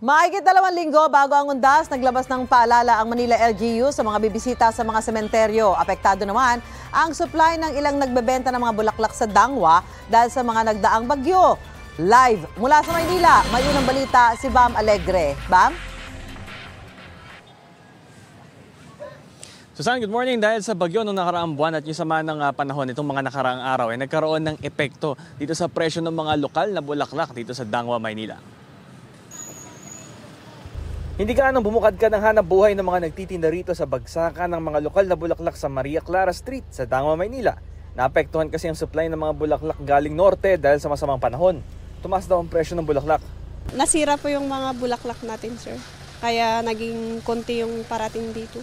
Mahigit 2 linggo bago ang undas, naglabas ng paalala ang Manila LGU sa mga bibisita sa mga sementeryo. Apektado naman ang supply ng ilang nagbebenta ng mga bulaklak sa Dangwa dahil sa mga nagdaang bagyo. Live mula sa Maynila, may unang balita si Bam Alegre. Bam? Susan, good morning. Dahil sa bagyo noong nakaraang buwan at yung sama ng panahon itong mga nakaraang araw ay nagkaroon ng epekto dito sa presyo ng mga lokal na bulaklak dito sa Dangwa, Maynila. Hindi ka anong bumukad ka ng hanap buhay ng mga nagtitinda rito sa bagsakan ng mga lokal na bulaklak sa Maria Clara Street sa Dangwa, Maynila. Naapektuhan kasi ang supply ng mga bulaklak galing norte dahil sa masamang panahon. Tumaas daw ang presyo ng bulaklak. Nasira po yung mga bulaklak natin, sir. Kaya naging konti yung parating dito.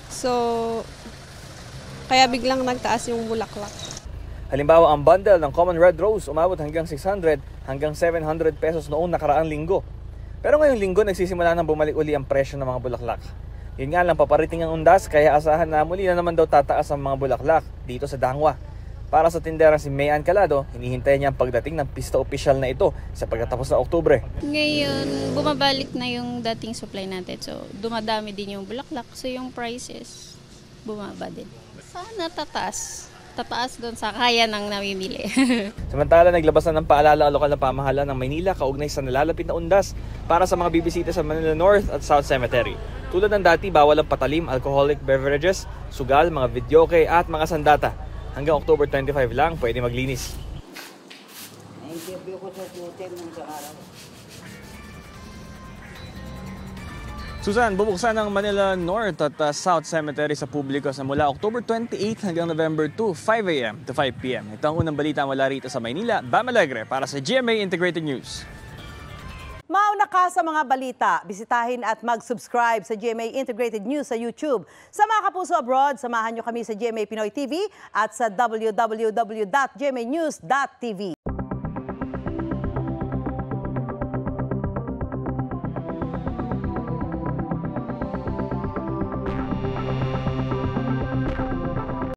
So, kaya biglang nagtaas yung bulaklak. Halimbawa, ang bundle ng Common Red Rose umabot hanggang 600 hanggang 700 pesos noong nakaraang linggo. Pero ngayong linggo, nagsisimula nang bumalik uli ang presyo ng mga bulaklak. Yun nga lang, paparating ang undas, kaya asahan na muli na naman daw tataas ang mga bulaklak dito sa Dangwa. Para sa tindera si Mayan Calado, hinihintay niya ang pagdating ng pista opisyal na ito sa pagkatapos ng Oktubre. Ngayon, bumabalik na yung dating supply natin. So, dumadami din yung bulaklak. So, yung prices, bumaba din. Sana tataas. Tataas doon sa kaya ng namimili. Samantala, naglabas na ng paalala ang lokal na pamahalaan ng Maynila kaugnay sa nalalapit na undas para sa mga bibisita sa Manila North at South Cemetery. Tulad ng dati, bawal ang patalim, alcoholic beverages, sugal, mga videoke at mga sandata. Hanggang October 25 lang pwede maglinis. Na-interview ko sa shooter ng sa araw. Susan, bubuksan ng Manila North at South Cemetery sa publiko sa mula October 28 hanggang November 2, 5 a.m. to 5 p.m. Ito ang unang balita mula rito sa Maynila. Bam Alegre para sa GMA Integrated News. Mauna ka sa mga balita. Bisitahin at mag-subscribe sa GMA Integrated News sa YouTube. Sa mga kapuso abroad, samahan nyo kami sa GMA Pinoy TV at sa www.gmanews.tv.